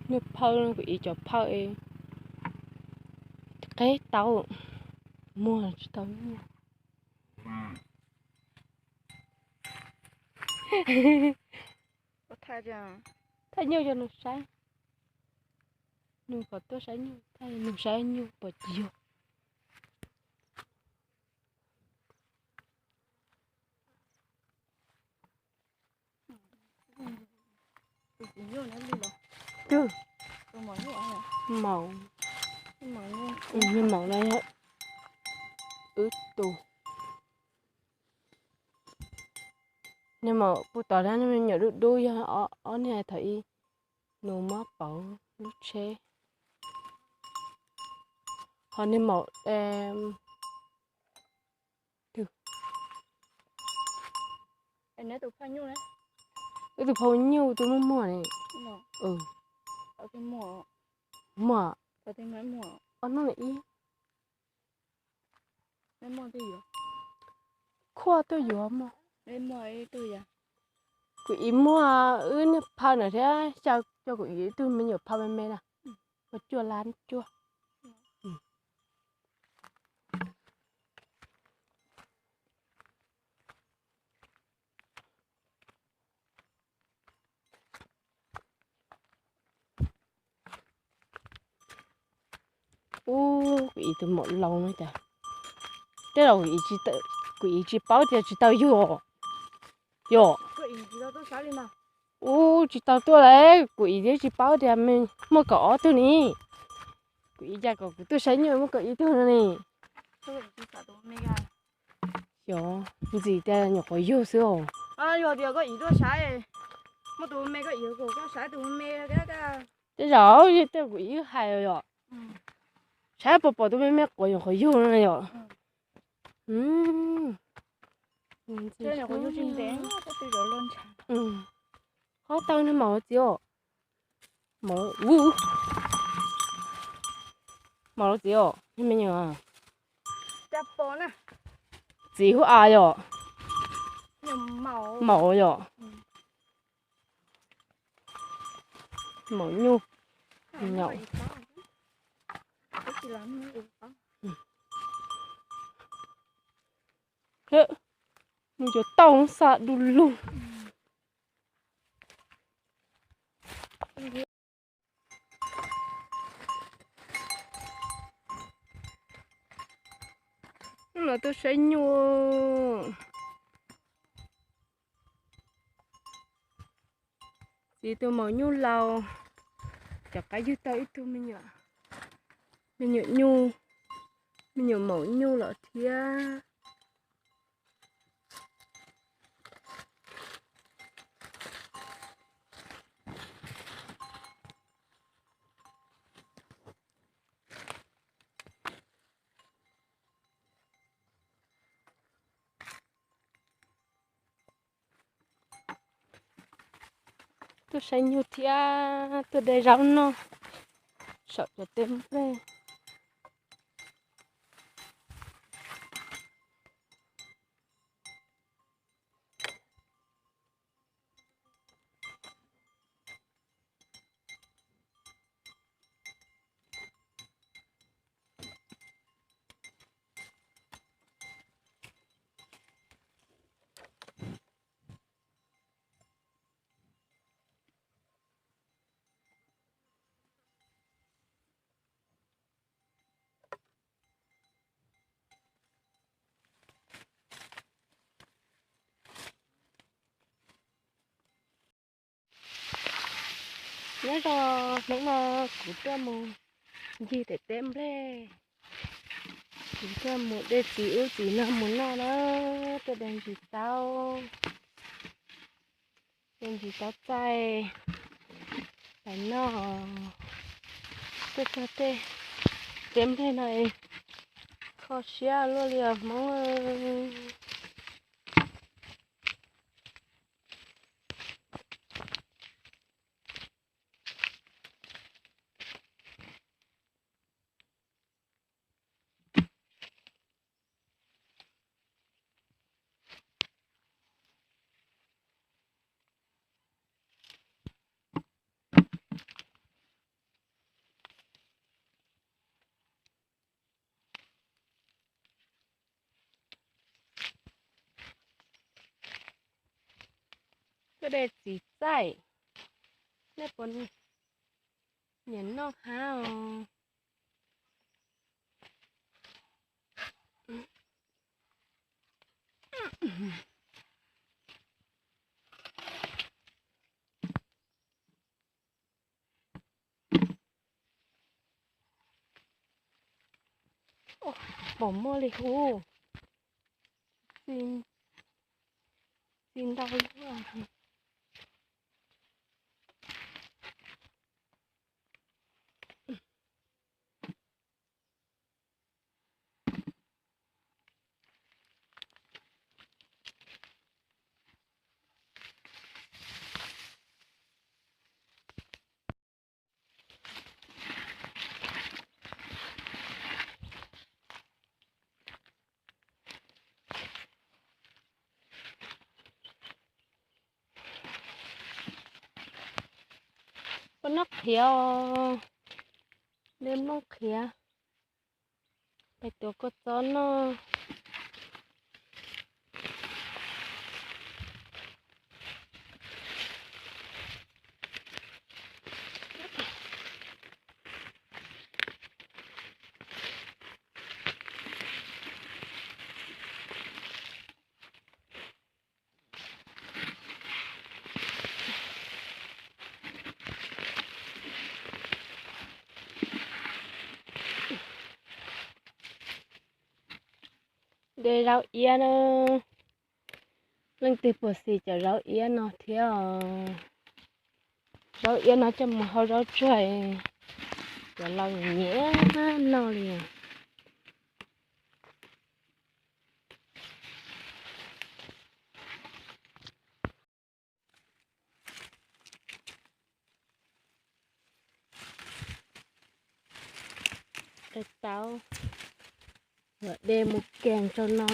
Nếu phơi nó bị cho phơi cái tàu mua là tàu nha. Có thay chưa? Thay nhiều cho nó sáng. Nhưng có tôi sáng nhiều, thay nó sáng nhiều bật nhiều. Nhiều nữa đi rồi. Chứ Tôi mỏi nhiều hả? màu Mỏi nhiều. nhưng màu này hết ướt tù. Nhưng mà bữa tao ra nó nhớ được đôi ở này thấy nó mất bảo lúc xe họ nên màu em được Em nói tôi phải nhiều đấy. cái từ phao nhiều từ mua mua này Nó. ừ Ở cái mỏ. mà Ở cái nói mỏ. ở nó lại Nói mỏ gì vậy? khoa tôi vừa mà Nói mỏ ấy tôi à? quỷ mua ư phao này thế cho quỷ tôi mới nhớ phao bên mẹ nè mà chua lan chua ừ. Quỷ từ một lâu nữa trời thế là quỷ chỉ bảo thì chỉ tao vô Có ý gì đâu tôi xả đi mà. chỉ tao tôi đấy quỷ thế chỉ bảo thì mình mua cỏ tôi nè quỷ ra cỏ tôi thấy nhiều mua cỏ ý tôi nè Tôi ý xả tôi mê gai. yo gì ta nhỏ khỏi vô xíu À giờ thì có ý tôi xả ấy. Mà tôi mê có ý của cái xả tôi mê cái. thế rồi thế quỷ hay rồi Ừ. sai bỏ tôi mới quỷ nhỏ khỏi vô nữa rồi Thế là có vô trình đen cái tôi rồi luôn chả. khó tao nó mở chưa mở mở chưa nhưng mà nhờ Chắp bó nè. chỉ có ai rồi Nhưng màu. mở rồi mở nhu nhậu Cái gì lắm nữa có. thế mình cho tao sợ đu luôn nhưng mà tôi sẽ nhua thì tôi mở nhu lâu chả cái dưới tay tôi mình nhựa nhu mình nhựa mở nhu là thia tôi sẽ nhua thia tôi để rau nó sợ cho tem đây nhớ rồi nếu mà cứ cho một gì để tem đây cứ cho một để chỉ ước chỉ nó muốn nó đó tôi đang chỉ tao đang chỉ tao tay phải nó tôi cho tem thế này khó xia luôn liền mong cái đây chỉ dạy nếp bún nhẫn nó hao bỏ mơ đi hú xin xin đau quá con nóc khía đêm nóc khía bạch tuộc có chó nó để rau yên lên từ bữa xì cho rau yên nó theo rau yên nó cho một hồi rau trời cho lâu nhẹ nó liền cái táo rồi đem một kèn cho nó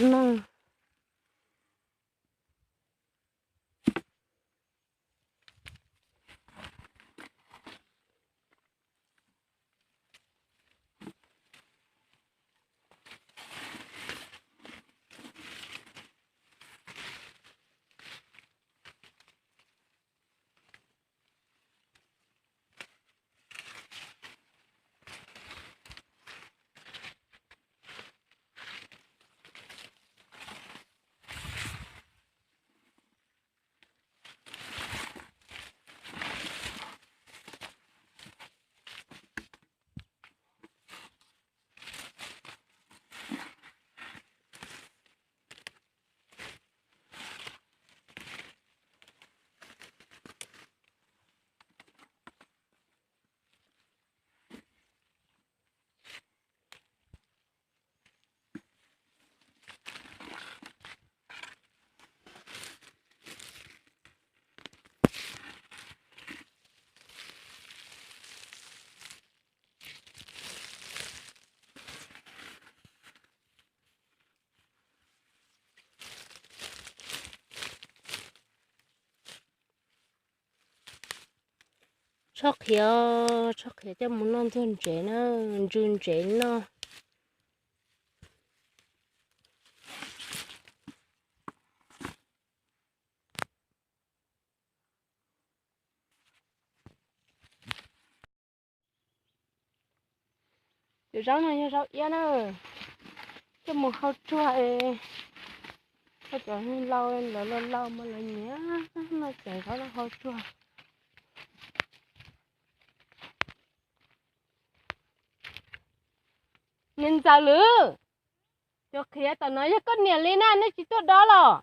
chóc khía cho muốn non thôn trẻ nó run trẻ nó rau này rau yên cho một hậu chua cho lâu lâu mà là nhé nó chảy có nó hậu chua nhìn sao lử cho khía tao nói cho con niềng lên nó chỉ tốt đó rồi